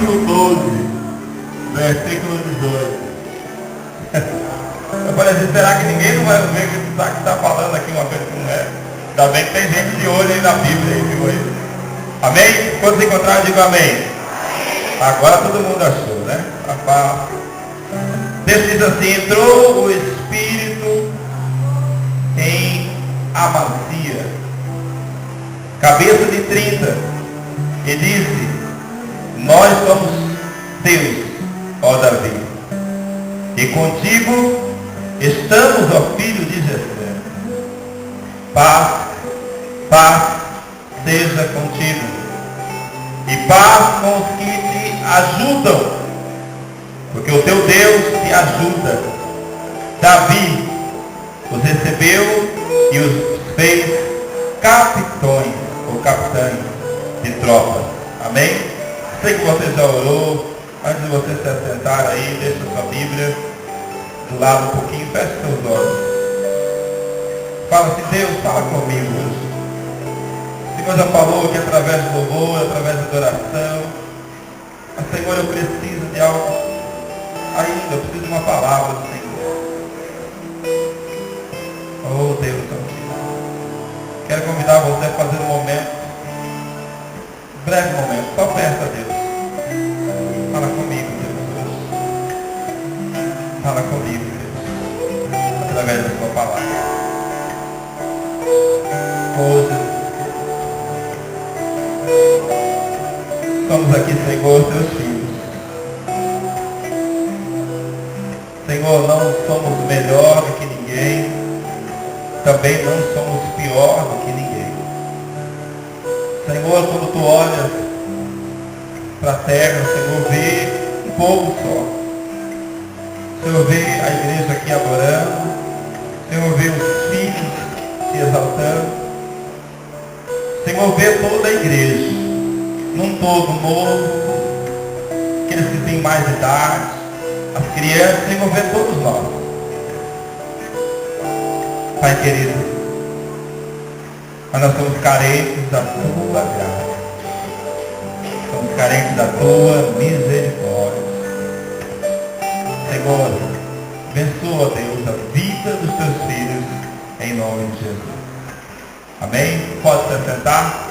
capítulo 12, versículo 18. Eu falei assim, será que ninguém não vai ver que está falando aqui uma coisa que não é? Ainda bem que tem gente de olho aí na Bíblia, aí, viu? Amém? Quando se encontrar, digo amém. Agora todo mundo achou, né? Deus diz assim, entrou o Espírito em Amazia, cabeça de 30, e disse, nós somos teus, ó Davi, e contigo estamos, ó filho de Jessé. Paz seja contigo, e paz com os que te ajudam, porque o teu Deus te ajuda. Davi os recebeu e os fez capitães ou capitães de tropas. Amém? Sei que você já orou. Antes de você se assentar aí, deixa a sua Bíblia do lado um pouquinho, feche seus olhos. Fala assim, Deus, fala comigo hoje. O Senhor já falou que através do louvor, através da adoração, mas Senhor, eu preciso de algo ainda, eu preciso de uma palavra do Senhor. Oh Deus, quero convidar você a fazer um momento, um breve momento, só peça a Deus. Fala comigo, Deus, hoje. Fala comigo, Deus, através da sua palavra. Oh Deus. Estamos aqui, Senhor, teus filhos. Senhor, não somos melhor do que ninguém, também não somos pior do que ninguém. Senhor, quando tu olhas para a terra, Senhor, vê um povo só. Senhor, vê a igreja aqui adorando. Senhor, vê os filhos se exaltando. Senhor, vê toda a igreja, num todo novo, aqueles que têm mais idade, as crianças, Senhor, vê todos nós. Pai querido, mas nós somos carentes da tua graça. Somos carentes da tua misericórdia. Senhor, abençoa, Deus, a vida dos teus filhos, em nome de Jesus. Amém? Pode se sentar.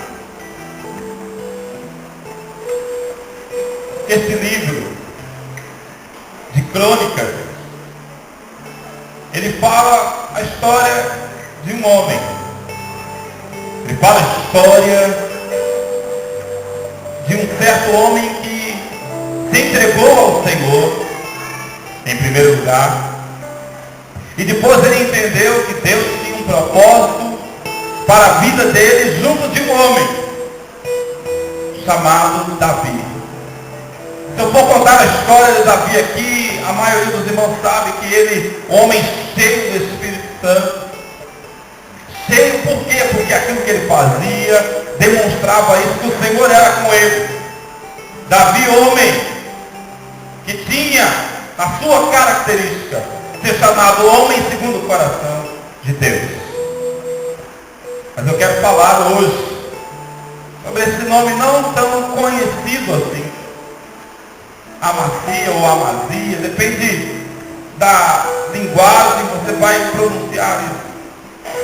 Esse livro de crônicas, ele fala a história de um homem. Ele fala a história de um certo homem que se entregou ao Senhor, em primeiro lugar, e depois ele entendeu que Deus tinha um propósito para a vida dele junto de um homem chamado Davi. Se eu for contar a história de Davi aqui, a maioria dos irmãos sabe que ele, homem cheio do Espírito Santo, cheio por quê? Porque aquilo que ele fazia demonstrava isso, que o Senhor era com ele. Davi, homem que tinha a sua característica ser chamado homem segundo o coração de Deus. Mas eu quero falar hoje sobre esse nome não tão conhecido assim. Amacia ou Amazia, depende da linguagem que você vai pronunciar isso.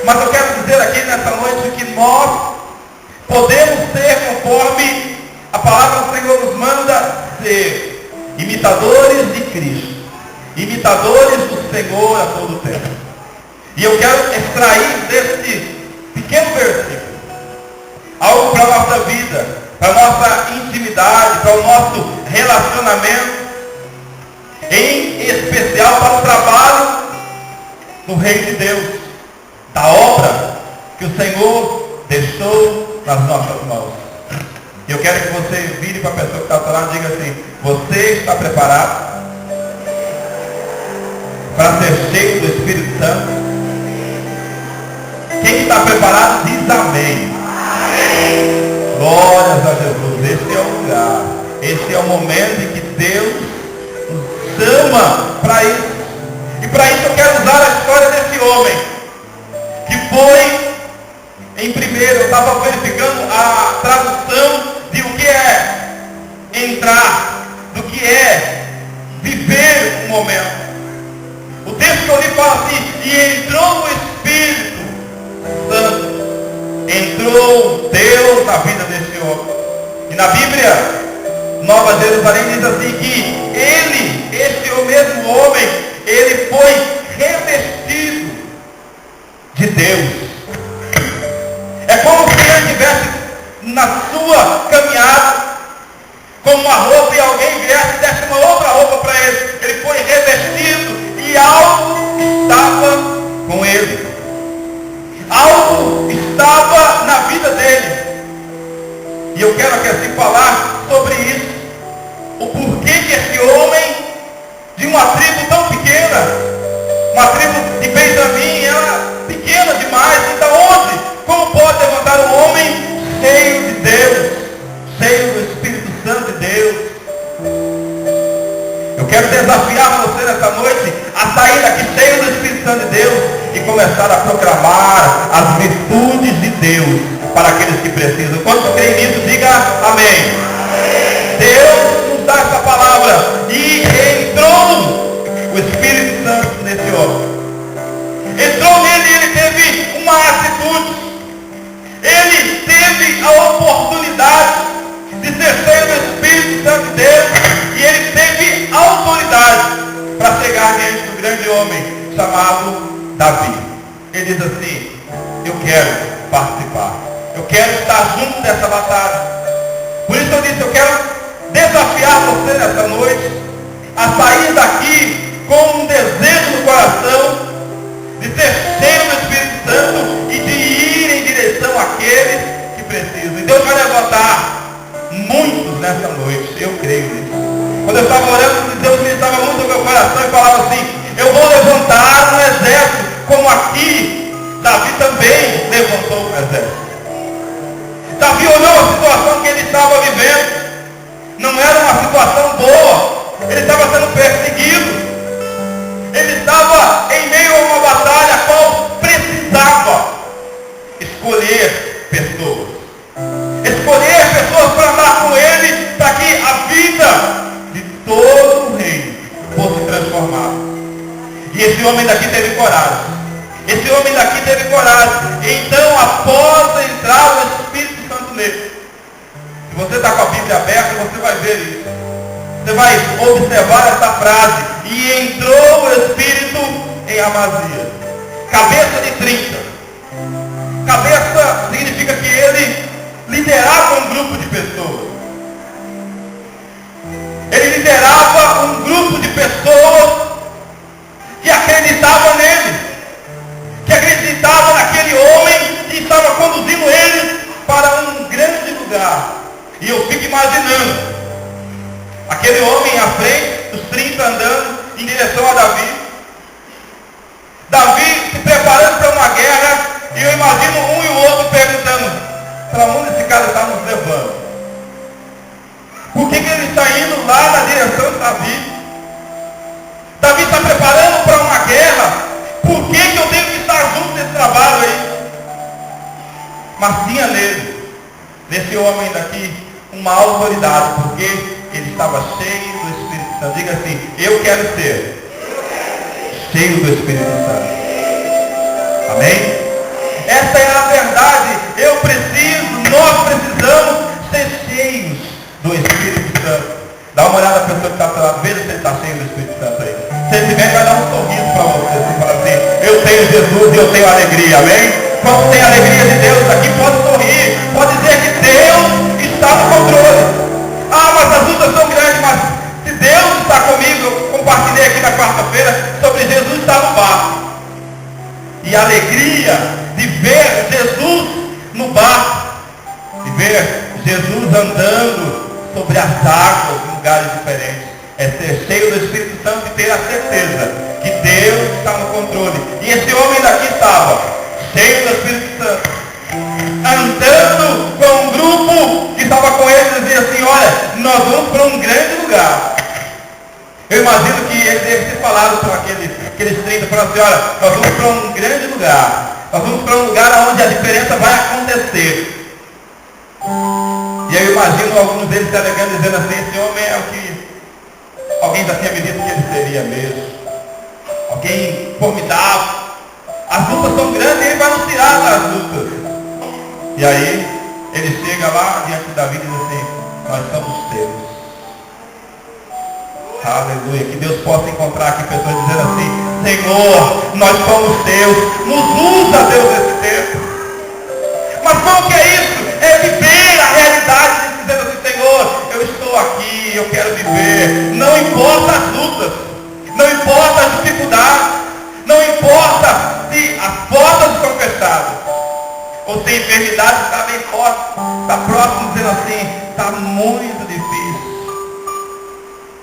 Mas eu quero dizer aqui nessa noite que nós podemos ser, conforme a palavra do Senhor nos manda, ser imitadores de Cristo, imitadores do Senhor a todo tempo. E eu quero extrair desse pequeno versículo algo para a nossa vida, para a nossa intimidade, para o nosso relacionamento, em especial para o trabalho no reino de Deus, da obra que o Senhor deixou nas nossas mãos. Eu quero que você vire para a pessoa que está ao seu lado e diga assim: você está preparado para ser cheio do Espírito Santo? Quem está preparado diz amém. Glórias a Jesus. Esse é o lugar, esse é o momento em que Deus nos chama para isso. E para isso eu quero usar a história desse homem, que foi, em primeiro, eu estava verificando a tradução de o que é entrar. quer viver um momento. O texto que eu li fala assim, e entrou o Espírito Santo. Entrou Deus na vida desse homem. E na Bíblia, Nova Jerusalém diz assim que ele, esse mesmo homem, ele foi revestido de Deus. É como se ele estivesse na sua caminhada com uma roupa e alguém viesse e desse uma outra roupa para ele. Ele foi revestido e algo estava com ele. Algo estava na vida dele. E eu quero aqui assim falar sobre isso. O porquê que esse homem, de uma tribo tão pequena, uma tribo de Benjamim, era pequena demais, então onde? Como pode levantar um homem cheio de Deus, cheio do Espírito Santo de Deus? Eu quero desafiar você nessa noite a sair daqui cheio do Espírito Santo de Deus e começar a proclamar as virtudes de Deus para aqueles que precisam. Quando creem nisso, diga amém. Deus nos dá essa palavra e entrou o Espírito Santo nesse homem. Entrou nele e ele teve uma atitude. Ele teve a oportunidade de ser cheio do Espírito Santo de Deus e ele teve autoridade para chegar diante do grande homem chamado Davi. Ele diz assim, eu quero participar. Eu quero estar junto dessa batalha. Por isso eu disse, eu quero desafiar você nessa noite a sair daqui com um desejo no coração de ser cheio do Espírito Santo e de ir em direção àqueles que precisam. E Deus vai levantar muitos nessa noite, eu creio nisso. Quando eu estava orando, Deus me dava muito no meu coração e falava assim, eu vou levantar um exército, como aqui Davi também levantou um exército. Davi olhou a situação que ele estava vivendo. Não era uma situação boa. Ele estava sendo perseguido. Ele estava em meio a uma batalha a qual precisava escolher pessoas. Escolher pessoas para andar com ele, para que a vida de todo o reino fosse transformada. E esse homem daqui teve coragem. Esse homem daqui teve coragem. Então, após entrar o Espírito Santo nele, se você está com a Bíblia aberta, você vai ver isso. Você vai observar essa frase. E entrou o Espírito em Amazias. Cabeça de 30. Cabeça significa que ele liderava um grupo de pessoas. Ele liderava um grupo de pessoas que acreditavam nele. Que acreditava naquele homem que estava conduzindo ele para um grande lugar. E eu fico imaginando aquele homem à frente, os 30 andando em direção a Davi. Davi se preparando para uma guerra, e eu imagino um e o outro perguntando, para onde esse cara está nos levando? Por que ele está indo lá na direção de Davi? Davi está preparando para uma guerra. Por que eu tenho que estar junto desse trabalho aí? Mas tinha nele, nesse homem daqui, uma autoridade, porque ele estava cheio do Espírito Santo. Diga assim, eu quero ser cheio do Espírito Santo. Amém? Essa é a verdade. Eu preciso, nós precisamos ser cheios do Espírito Santo. Dá uma olhada na pessoa que está do lado, veja se ele está cheio do Espírito Santo aí. Se ele tiver, vai dar um sorriso para você. Você fala assim, eu tenho Jesus e eu tenho alegria, amém? Quando tem a alegria de Deus aqui, pode sorrir, pode dizer que Deus está no controle. Ah, mas as lutas são grandes, mas se Deus está comigo, eu compartilhei aqui na quarta-feira sobre Jesus estar no barco. E a alegria de ver Jesus no barco, de ver Jesus andando sobre as águas em lugares diferentes, é ser cheio do Espírito Santo e ter a certeza que Deus está no controle. E esse homem daqui estava cheio do Espírito Santo, andando com um grupo que estava com ele e dizia assim, olha, nós vamos para um grande lugar. Eu imagino que ele deve ter falado para aqueles 30, falando assim, olha, nós vamos para um grande lugar. Nós vamos para um lugar onde a diferença vai acontecer. E eu imagino alguns deles se alegrando, dizendo assim, esse homem é o que já tinha me dito que ele seria mesmo. Alguém formidável. As lutas são grandes e ele vai nos tirar das lutas. E aí, ele chega lá diante de Davi e diz assim: nós somos teus. Aleluia. Que Deus possa encontrar aqui pessoas dizendo assim: Senhor, nós somos teus. Nos usa, Deus, nesse tempo. Mas como que é isso? É viver a realidade, dizendo assim: Senhor, eu estou aqui, eu quero viver. Não importa as lutas, não importa as dificuldades, não importa se as portas estão fechadas, ou se a enfermidade está bem forte, está próximo, dizendo assim: está muito difícil.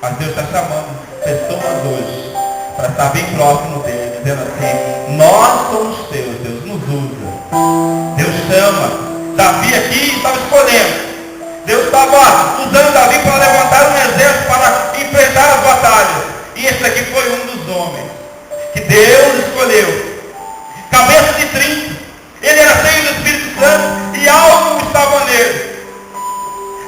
Mas Deus está chamando pessoas hoje para estar bem próximo dele, dizendo assim: nós somos teus, Deus nos usa. Deus chama. Davi aqui estava escolhendo. Deus estava usando Davi para levantar um exército para enfrentar as batalhas. E esse aqui foi um dos homens que Deus escolheu. Cabeça de 30. Ele era cheio do Espírito Santo e algo estava nele.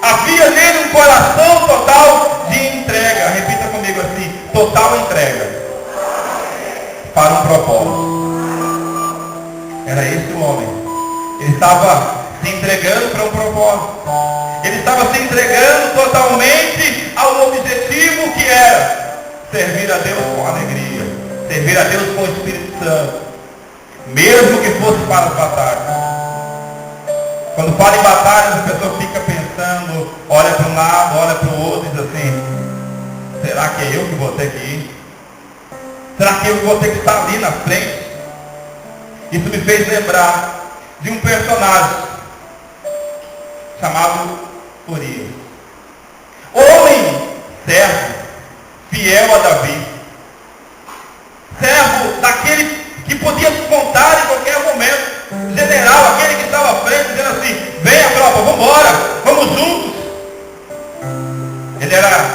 Havia nele um coração total de entrega. Repita comigo assim: total entrega para um propósito. Era esse o homem. Ele estava se entregando para um propósito. Ele estava se entregando totalmente ao objetivo que era servir a Deus com alegria, servir a Deus com o Espírito Santo, mesmo que fosse para as batalhas. Quando fala em batalhas, a pessoa fica pensando, olha para um lado, olha para o outro e diz assim: será que é eu que vou ter que ir? Será que eu vou ter que estar ali na frente? Isso me fez lembrar de um personagem chamado Urias. Homem servo, fiel a Davi. Servo daquele que podia contar em qualquer momento. General, aquele que estava à frente, dizendo assim: venha tropa, vamos embora, vamos juntos. Ele era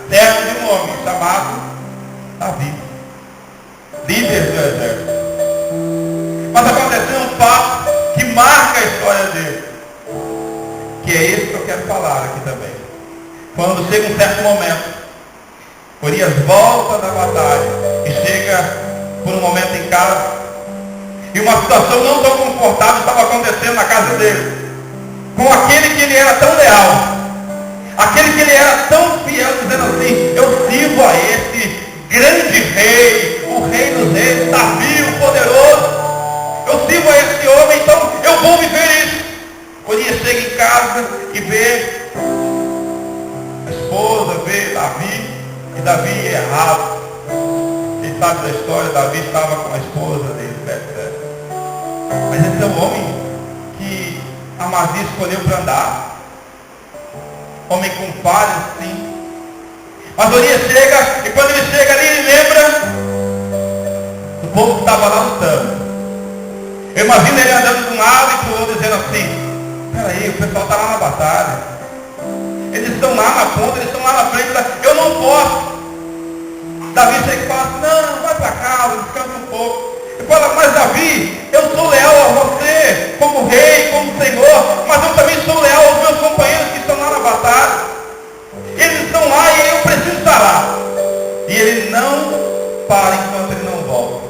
servo de um homem chamado Davi, líder do exército. Mas aconteceu um fato que marca a história dele, que é esse que eu quero falar aqui também. Quando chega um certo momento, Urias volta da batalha e chega por um momento em casa, e uma situação não tão confortável estava acontecendo na casa dele, com aquele que ele era tão leal, aquele que ele era tão fiel, dizendo assim: eu sirvo a esse grande rei, o rei dos reis, Davi, o poderoso. Eu sirvo a esse homem, então eu vou viver isso. Urias chega em casa e vê a esposa, vê Davi, e Davi é errado. Quem sabe da história, Davi estava com a esposa dele, Betseba. Mas esse é o homem que Amazia escolheu para andar. Homem com falhas, sim. Mas Urias chega, e quando ele chega ali, ele lembra do povo que estava lá lutando. Eu imagino ele andando de um lado e para o outro, dizendo assim: peraí, o pessoal está lá na batalha. Eles estão lá na ponta, eles estão lá na frente. Eu não posso. Davi chega e fala assim: não, vai para casa, descansa um pouco. Ele fala: mas Davi, eu sou leal a você, como rei, como Senhor, mas eu também sou leal aos meus companheiros que estão lá na batalha. Eles estão lá e eu preciso estar lá. E ele não para enquanto ele não volta.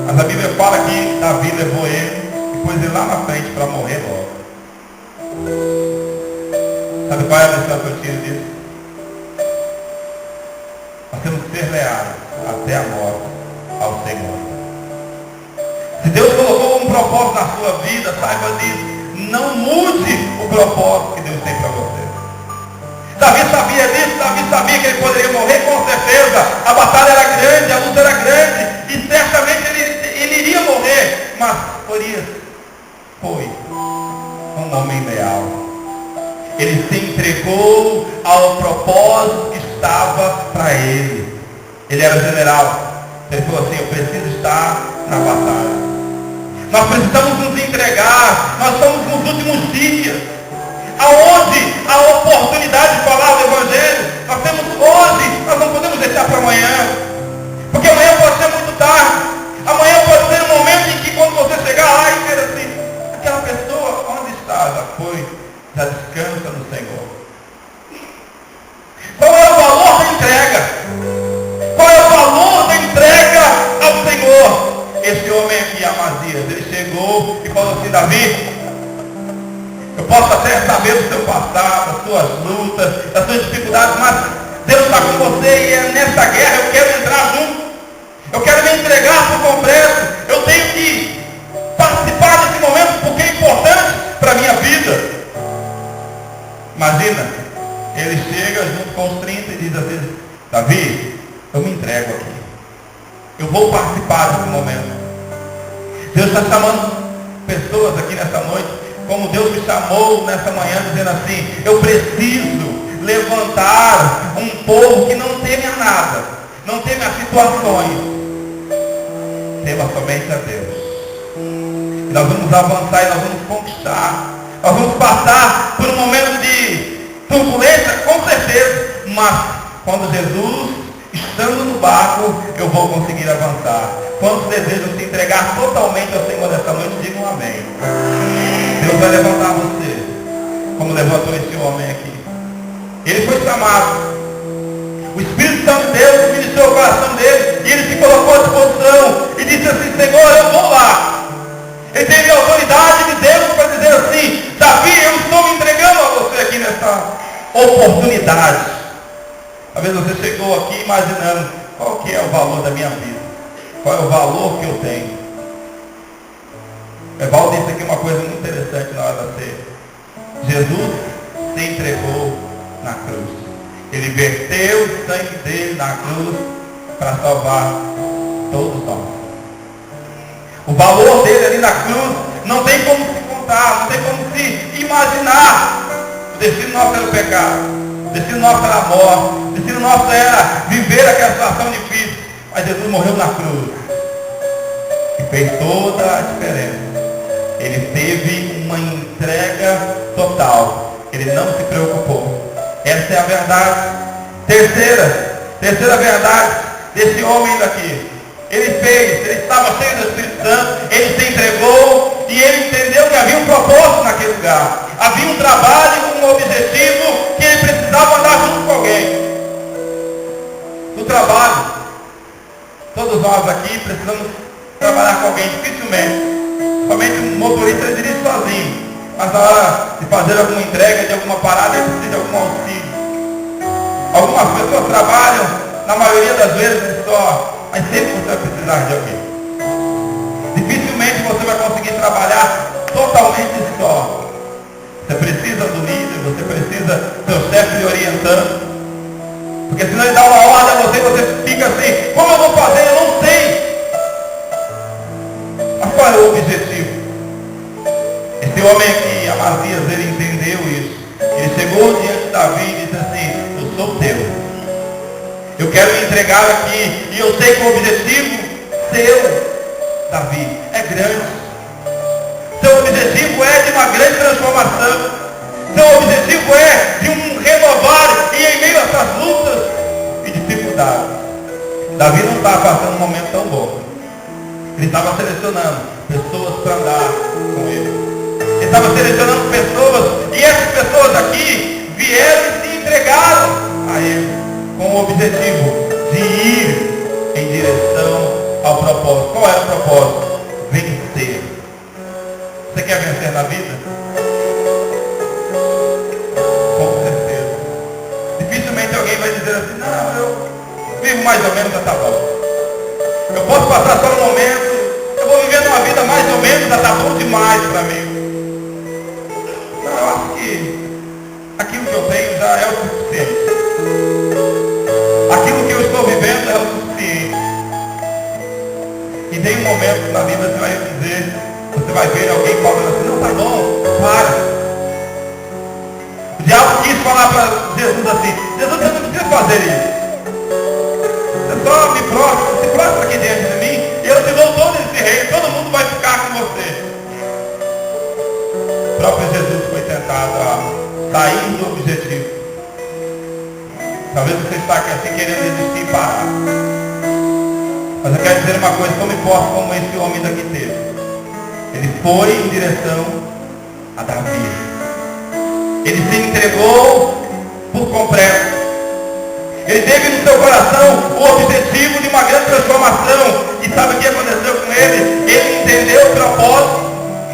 Mas a Bíblia fala que Davi levou ele e pôs ele lá na frente para morrer logo. Sabe qual é a lição que eu tiro disso? Nós temos que ser leais até a morte ao Senhor. Se Deus colocou um propósito na sua vida, saiba disso. Não mude o propósito que Deus tem para você. Davi sabia disso, Davi sabia que ele poderia morrer, com certeza. A batalha era grande, a luta era grande, e certamente ele iria morrer. Mas Urias foi um homem leal. Ele se entregou ao propósito que estava para ele. Ele era general. Ele falou assim: eu preciso estar na batalha. Nós precisamos nos entregar. Nós estamos nos últimos dias, aonde a oportunidade de falar do Evangelho nós temos hoje, nós não podemos deixar para amanhã, porque amanhã pode ser muito tarde. Amanhã pode ser um momento em que, quando você chegar lá e ver assim: aquela pessoa, onde está? Já foi, já descansa no Senhor. Qual é o valor Davi. Eu posso até saber do seu passado, das suas lutas, das suas dificuldades, mas Deus está com você e é nessa guerra eu quero entrar junto. Eu quero me entregar por completo. Eu tenho que participar desse momento porque é importante para a minha vida. Imagina, ele chega junto com os 30 e diz assim: Davi, eu me entrego aqui. Eu vou participar desse momento. Deus está chamando pessoas aqui nessa noite, como Deus me chamou nessa manhã, dizendo assim: eu preciso levantar um povo que não teme a nada, não teme as situações, tema somente a Deus. E nós vamos avançar e nós vamos conquistar. Nós vamos passar por um momento de turbulência, com certeza, mas quando Jesus, estando no barco, eu vou conseguir avançar. Quantos desejam se entregar totalmente ao Senhor nessa noite, digam amém. Deus vai levantar você, como levantou esse homem aqui. Ele foi chamado. O Espírito Santo de Deus ministrou o coração dele e ele se colocou à disposição e disse assim: Senhor, eu vou lá. Ele teve a autoridade de Deus para dizer assim: Davi, eu estou me entregando a você aqui nessa oportunidade. Talvez você chegou aqui imaginando qual que é o valor da minha vida, qual é o valor que eu tenho. Evaldo disse aqui uma coisa muito interessante na hora da ceia. Jesus se entregou na cruz. Ele verteu o sangue dele na cruz para salvar todos nós. O valor dele ali na cruz não tem como se contar, não tem como se imaginar. O destino nosso era o pecado, o destino nosso era a morte, o destino nosso era viver aquela situação difícil. Mas Jesus morreu na cruz e fez toda a diferença. Ele teve uma entrega total. Ele não se preocupou. Essa é a verdade. Terceira verdade desse homem daqui. Ele estava cheio do Espírito Santo, ele se entregou e ele entendeu que havia um propósito naquele lugar. Havia um trabalho, um objetivo que ele precisava andar junto com alguém. No trabalho, todos nós aqui precisamos trabalhar com alguém, dificilmente. Somente um motorista dirige sozinho. Mas na hora de fazer alguma entrega de alguma parada, ele precisa de algum auxílio. Algumas pessoas trabalham, na maioria das vezes, só. Mas sempre você vai precisar de alguém. Dificilmente você vai conseguir trabalhar totalmente só. Você precisa do líder, você precisa do seu chefe lhe orientando. Porque senão ele dá uma ordem a você e você fica assim: como eu vou fazer? Eu não sei. Mas qual é o objetivo? Esse homem aqui, Amazias, ele entendeu isso. Ele chegou diante de Davi e disse assim: eu sou teu. Eu quero me entregar aqui. E eu sei que o objetivo seu, Davi, é grande. Seu objetivo é de uma grande transformação. Seu objetivo é de um renovar e em meio a essas lutas e dificuldades. Davi não estava passando um momento tão bom. Ele estava selecionando pessoas para andar com ele. Ele estava selecionando pessoas, e essas pessoas aqui vieram e se entregaram a ele, com o objetivo de ir em direção ao propósito. Qual era o propósito? Vencer. Você quer vencer na vida? Com certeza. Dificilmente alguém vai dizer assim: não, eu vivo mais ou menos, já está bom. Eu posso passar só um momento, eu vou viver uma vida mais ou menos, já está bom demais para mim. Eu acho que aquilo que eu tenho já é o suficiente. Aquilo que eu estou vivendo é o suficiente. E tem um momento na vida que você vai dizer, você vai ver alguém falando assim: não, tá bom, para. O diabo quis falar para Jesus assim: Jesus, você não precisa fazer isso. Você só me prostra, se prostra aqui diante de mim e eu te dou todo esse reino, todo mundo vai ficar com você. O próprio Jesus foi tentado a sair do objetivo. Talvez você está aqui assim querendo desistir e parar. Mas eu quero dizer uma coisa tão forte como esse homem daqui teve. Ele foi em direção a Davi. Ele se entregou por completo. Ele teve no seu coração o objetivo de uma grande transformação. E sabe o que aconteceu com ele? Ele entendeu o propósito.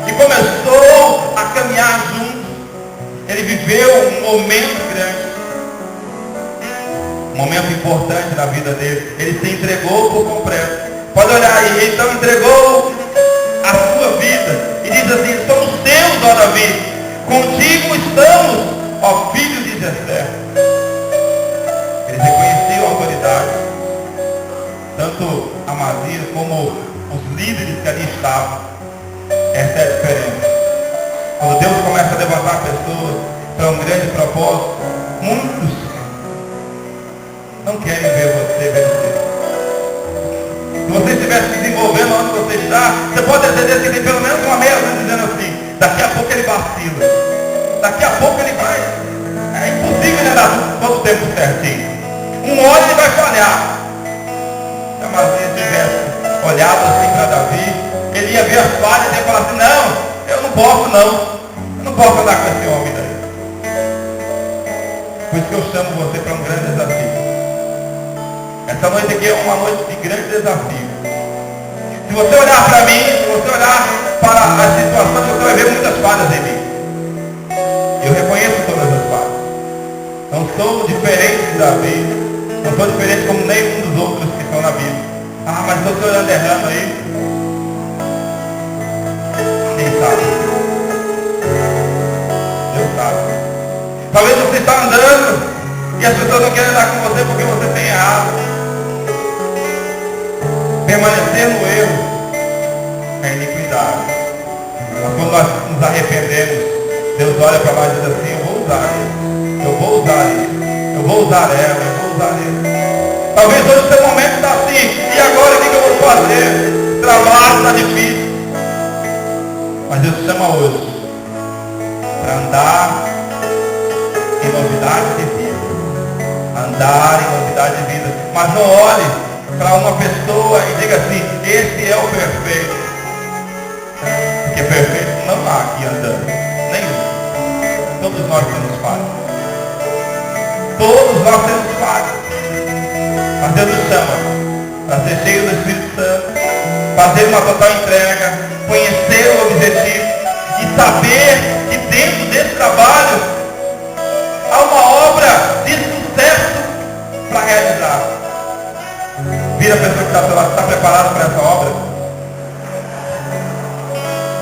e começou a caminhar juntos. Ele viveu um momento grande, um momento importante na vida dele. Ele se entregou por completo. Pode olhar aí, ele então entregou a sua vida e diz assim: somos teus, ó Davi, contigo estamos, ó filho de Jessé. Ele reconheceu a autoridade, tanto Amazias como os líderes que ali estavam. Essa é a diferença. Quando Deus começa a levantar pessoas para um grande propósito, muitos não querem ver você vencer. Se você estiver se desenvolvendo onde você está, você pode ter certeza que tem pelo menos uma meia dúzia dizendo assim: daqui a pouco ele vacila, daqui a pouco ele vai. É impossível ele andar todo o tempo certinho. Um hora ele vai falhar. Se Amazias tivesse olhado assim para Davi, ele ia ver as falhas e ia falar assim: não, eu não posso não. Eu não posso andar com esse homem daí. Por isso que eu chamo você para um grande desafio. Essa noite aqui é uma noite de grande desafio. Se você olhar para mim, se você olhar para a situação, você vai ver muitas falhas em mim. Eu reconheço todas as falhas. Não sou diferente de Davi. Não sou diferente como nenhum dos outros que estão na Bíblia. Ah, mas estou te olhando errando aí. Quem sabe? Deus sabe. Talvez você está andando e as pessoas não querem andar com você porque você tem errado. Permanecer no erro é iniquidade. Mas quando nós nos arrependemos, Deus olha para nós e diz assim: eu vou usar isso, eu vou usar isso, eu vou usar ela, eu vou usar isso. Talvez hoje o seu momento está assim: e agora o que eu vou fazer? Trabalho está difícil. Mas Deus te chama hoje para andar em novidade de vida. Andar em novidade de vida. Mas não olhe para uma pessoa e diga assim: esse é o perfeito. Porque perfeito não há aqui andando. Nenhum. Todos nós temos falhas. Todos nós temos falhas. Mas Deus nos chama para ser cheio do Espírito Santo, fazer uma total entrega, conhecer o objetivo e saber que dentro desse trabalho há uma obra de sucesso para realizar. Vira a pessoa que está preparada para essa obra.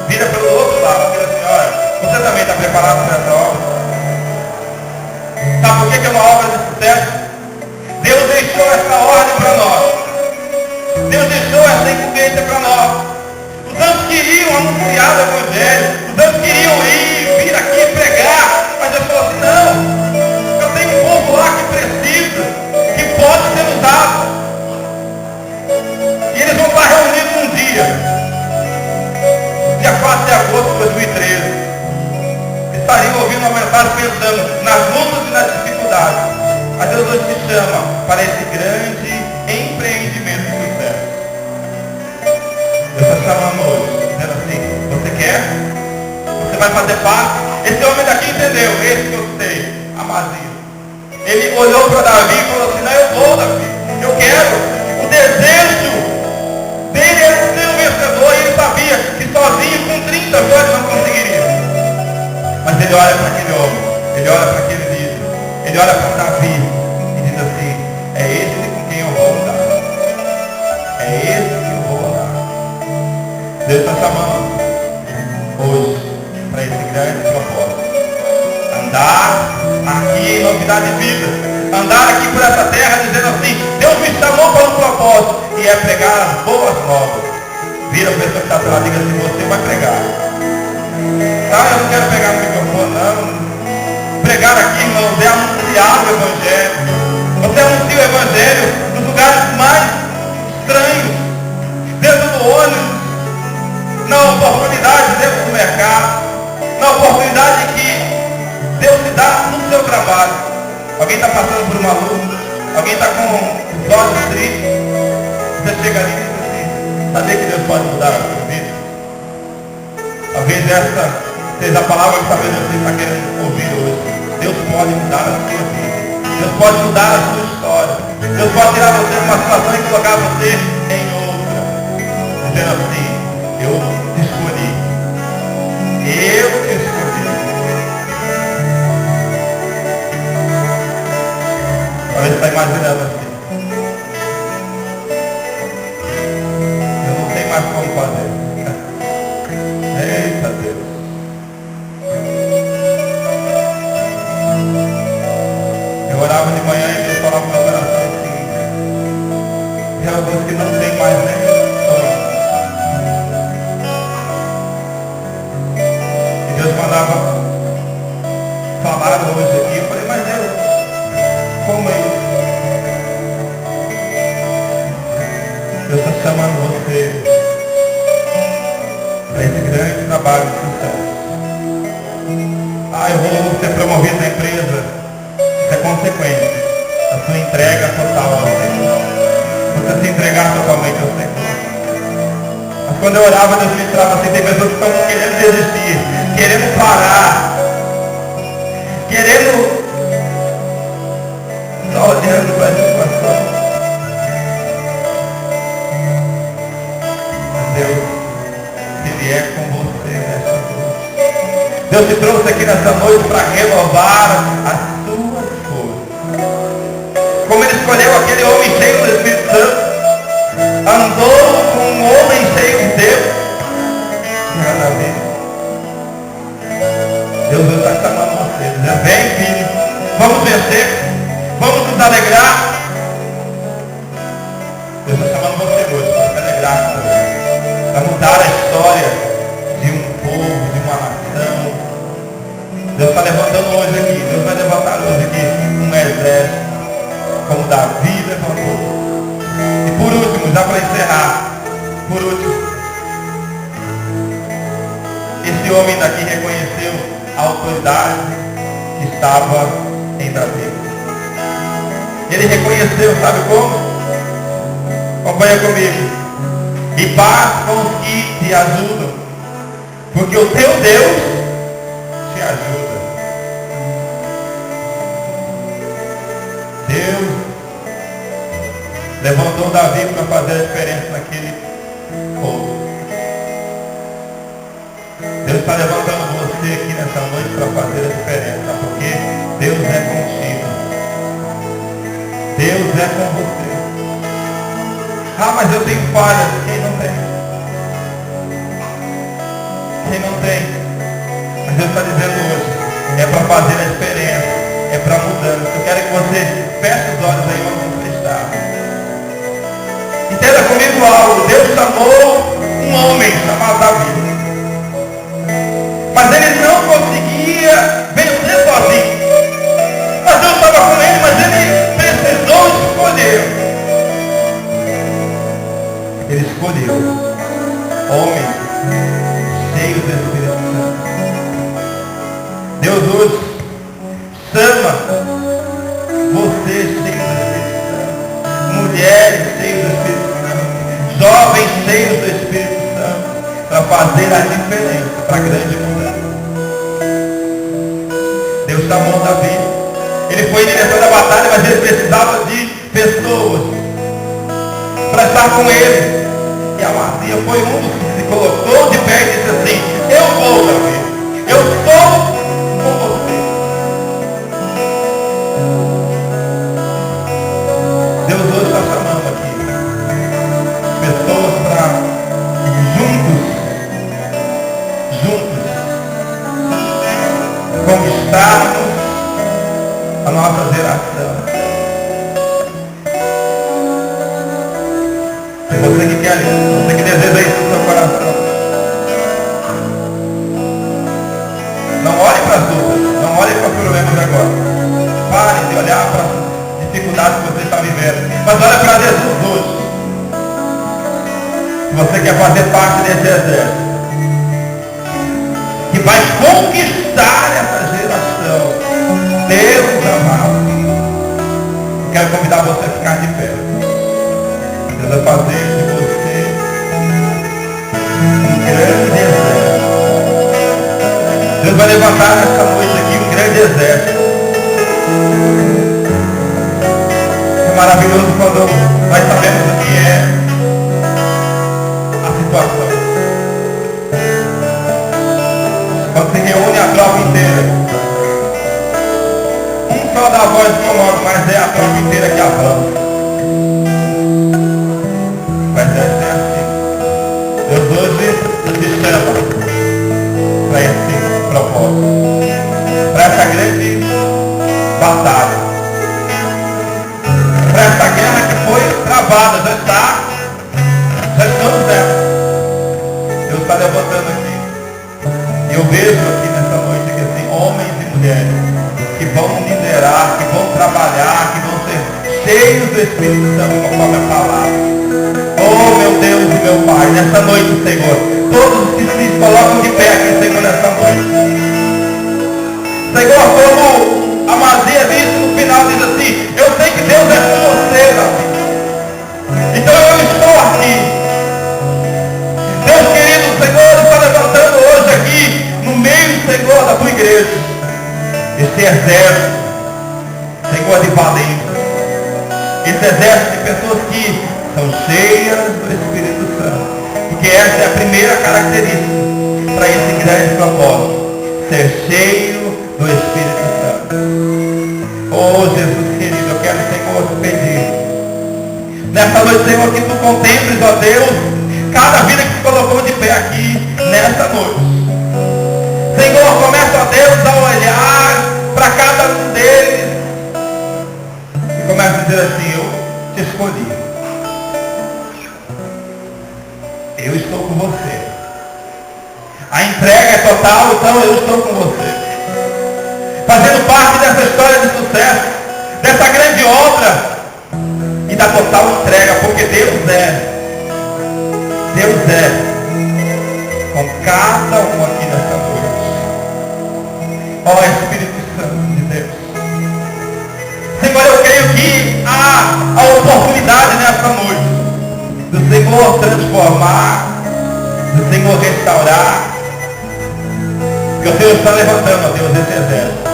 Vira pelo outro lado, vira assim: olha, você também está preparado para essa obra? Sabe por que é uma obra de sucesso? Deus deixou essa ordem para nós. Deus deixou essa incumbência para nós. Os anjos queriam anunciar o Evangelho. Os anjos queriam vir aqui pregar. Mas Deus falou assim: não, eu tenho um povo lá que precisa, que pode ser usado. E eles vão estar reunidos um dia 4 de agosto de 2013. Estariam ouvindo uma mensagem pensando nas lutas e nas dificuldades. Mas Deus hoje te chama para esse grande empreendimento de sucesso. Deus está chamando hoje, dizendo assim: você quer? Você vai fazer parte? Esse homem daqui entendeu, esse que eu sei, Amazias. Ele olhou para Davi e falou assim: não, eu vou, Davi, eu quero. O desejo dele era ser um vencedor, e ele sabia que sozinho, com 30 joelhos, não conseguiria. Mas ele olha para aquele homem, ele olha para aquele líder, ele olha para Davi e diz assim: é esse com quem eu vou andar. É esse que eu vou andar. Deus está chamando hoje para esse grande propósito. Andar aqui em novidade de vida. Andar aqui por essa terra dizendo assim: Deus me chamou para um propósito, e é pregar as boas novas. Vira a pessoa que está do lado e diga assim: você vai pregar. Ah, eu não quero pegar no microfone, não. Pregar aqui, irmãos, é anunciar o Evangelho. Você anuncia o Evangelho nos lugares mais estranhos, dentro do ônibus, na oportunidade dentro do mercado, na oportunidade que Deus te dá no seu trabalho. Alguém está passando por uma luta, alguém está com os olhos tristes, você chega ali e diz assim: sabia que Deus pode mudar a sua vida? Talvez essa seja a palavra que talvez você está querendo ouvir hoje. Deus pode mudar a sua vida. Deus pode mudar a sua história. Deus pode tirar você de uma situação e colocar você em outra. Dizendo assim: eu te escolhi. Eu te escolhi. Talvez está imaginando assim. Eu não sei mais como fazer. Eita Deus. Eu orava de manhã e Deus falava para o coração assim. Tem alguns que não tem mais nem sonho. E Deus mandava falar hoje aqui. Eu falei, mas Deus, como é isso? Deus está chamando você para esse grande trabalho de sucesso. Eu vou ser promovido na empresa. Isso é consequência da sua entrega total ao Senhor. Você se entregar totalmente ao Senhor. Mas quando eu orava, Deus me trava assim, tem pessoas que estão querendo desistir, querendo parar, querendo só olhando para a situação. Mas Deus, Ele é com você nessa noite. Deus te trouxe aqui nessa noite para renovar as suas forças. Como Ele escolheu aquele homem cheio do Espírito Santo, andou com um homem cheio de Deus. Nada a ver. Deus está chamando você. Dizendo, vem filho, vamos vencer, vamos nos alegrar. Deus está chamando você hoje para se alegrar com Deus, para mudar a história de um povo, de uma nação. Deus está levantando hoje aqui, Deus vai levantar hoje aqui um exército, como Davi levantou. E por último, já para encerrar, por último, esse homem daqui reconheceu a autoridade que estava em Davi. Ele reconheceu, sabe como? Acompanha comigo. E paz com os que te ajudam, porque o teu Deus te ajuda. Deus levantou Davi para fazer a diferença naquele povo. Deus está levantando você aqui nessa noite para fazer a diferença, porque Deus é contigo. Deus é com você. Mas eu tenho falhas. Quem não tem? Quem não tem? Mas Deus está dizendo hoje, é para fazer a diferença, é para mudança. Eu quero que você feche os olhos aí onde você está. Entenda comigo algo. Deus chamou um homem chamado Davi. Mas ele não conseguia vencer sozinho. Mas Deus estava com ele, mas ele precisou escolher. Ele escolheu homens cheios do Espírito Santo. Deus hoje chama você cheio do Espírito Santo, mulheres cheias do Espírito Santo, jovens cheios do Espírito Santo, para fazer a diferença, para a grande mudança. Deus chamou Davi. Ele foi em direção da batalha, mas ele precisava de pessoas para estar com ele. E Amazia foi um dos que se colocou de pé e disse assim, eu vou, Davi, eu estou com você. Deus hoje está chamando aqui pessoas para juntos, conquistarmos a nossa geração. Você que quer, você que deseja isso no seu coração. Não olhe para as dúvidas, não olhe para os problemas agora. Pare de olhar para as dificuldades que você está vivendo. Mas olhe para Jesus hoje. Se você quer fazer parte desse exército, que vai conquistar essa geração. Deus amado. Quero convidar você a ficar de pé. Deus vai fazer de você um grande exército. Deus vai levantar nessa noite aqui um grande exército. É maravilhoso quando nós sabemos o que é a situação. a voz do comando, mas é a tropa inteira que avança. Mas deve ser assim. Deus hoje te chama para esse propósito, para essa grande batalha, para essa guerra que foi travada, já estamos nela. Deus está levantando aqui. E eu vejo aqui nessa noite que assim, homens e mulheres que vão liderar, que vão trabalhar, que vão ser cheios do Espírito Santo conforme a palavra. Oh meu Deus e meu Pai, nessa noite, Senhor, todos que se colocam de pé aqui, Senhor, nessa noite. Senhor, como a Mazia disse no final, diz assim, eu sei que Deus é com você, Davi. Então eu estou aqui. Deus querido, Senhor, está levantando hoje aqui, no meio, Senhor, da tua igreja, esse exército, Senhor, de valentes. Esse exército de pessoas que são cheias do Espírito Santo. Porque essa é a primeira característica para esse grande propósito. Ser cheio do Espírito Santo. Oh Jesus querido, eu quero, Senhor, te pedir. Nessa noite, Senhor, que tu contemples, ó Deus, cada vida que se colocou de pé aqui, nessa noite. Senhor, começa, ó Deus, a olhar para cada um deles. E começa a dizer assim, eu te escolhi. Eu estou com você. A entrega é total, então eu estou com você. Fazendo parte dessa história de sucesso, dessa grande obra e da total entrega, porque Deus é com cada um aqui nessa noite. Ó Espírito Santo de Deus. Senhor, eu creio que há a oportunidade nessa noite do Senhor transformar, do Senhor restaurar, porque o Senhor está levantando, ó Deus, esse exército.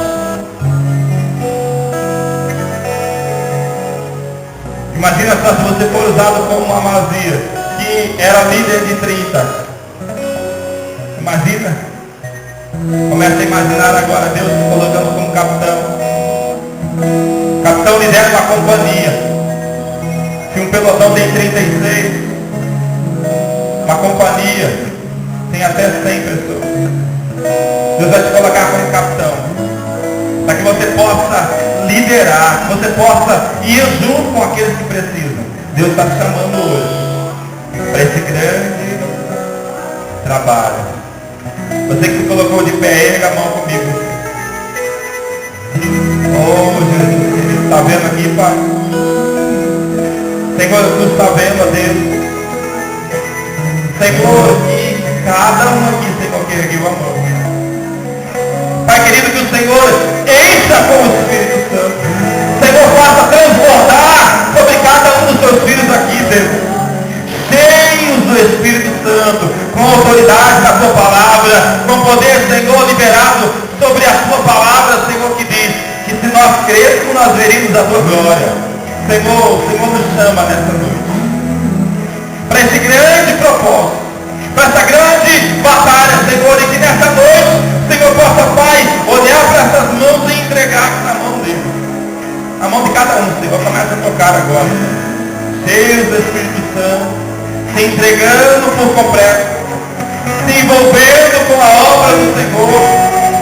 Imagina só se você for usado como uma Amazia, que era líder de 30. Imagina. Começa a imaginar agora Deus te colocando como capitão. Capitão lidera uma companhia. Se um pelotão tem 36, uma companhia tem até 100 pessoas. Deus vai te colocar como capitão, para que você possa liderar, que você possa ir junto com aqueles que precisam. Deus está te chamando hoje para esse grande trabalho. Você que se colocou de pé, erga a mão comigo. Oh Jesus, Ele está vendo aqui, Pai. Senhor, tu está vendo, ó Deus. Senhor, que cada um aqui, Senhor, que ergueu a mão. Pai querido, que o Senhor encha com o Espírito Santo. Senhor, faça transbordar sobre cada um dos teus filhos aqui, Deus. Cheios do Espírito Santo, com autoridade da tua palavra, com poder, Senhor, liberado sobre a tua palavra, Senhor, que diz que se nós crermos, nós veríamos a tua glória. Senhor, o Senhor nos chama nessa noite para esse grande propósito, para essa grande batalha, Senhor, e que nessa noite o Senhor possa, Pai, olhar para essas mãos e entregar na mão dele, a mão de cada um, Senhor. Começa a tocar agora, cheio do Espírito Santo, se entregando por completo, se envolvendo com a obra do Senhor,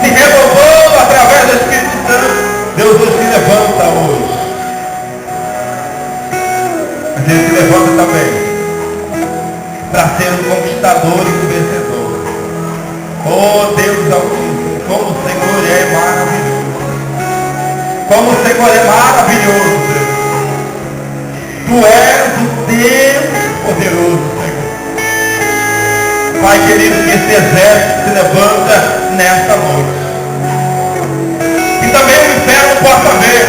se renovando através do Espírito Santo. Deus hoje se levanta hoje. Mas Ele se levanta também para ser um conquistador e um vencedor. Oh Deus Altíssimo, como o Senhor é maravilhoso. Como o Senhor é maravilhoso, Deus. Tu és o Deus poderoso, Senhor. Pai querido, que esse exército se levanta nesta noite. Que também o inferno possa ver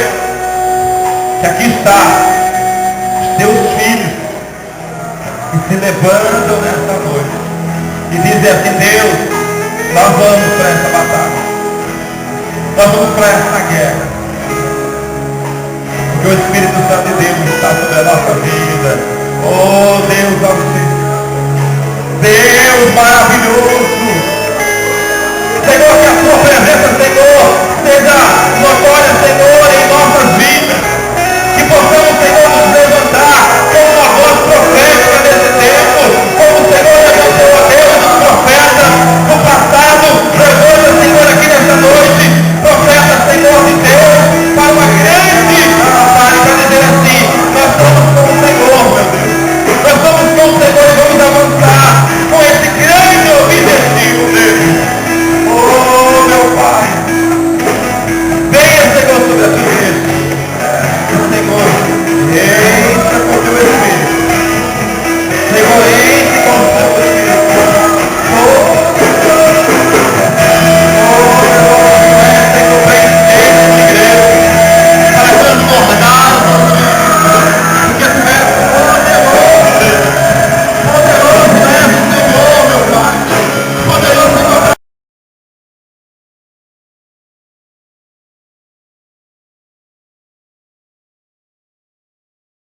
que aqui está os teus filhos que se levantam nesta noite e dizem assim: Deus, nós vamos para essa batalha, nós vamos para essa guerra, porque o Espírito Santo de Deus está sobre a nossa vida. Oh Deus Altíssimo, Deus maravilhoso, Senhor, que a tua presença, Senhor, seja notória, Senhor,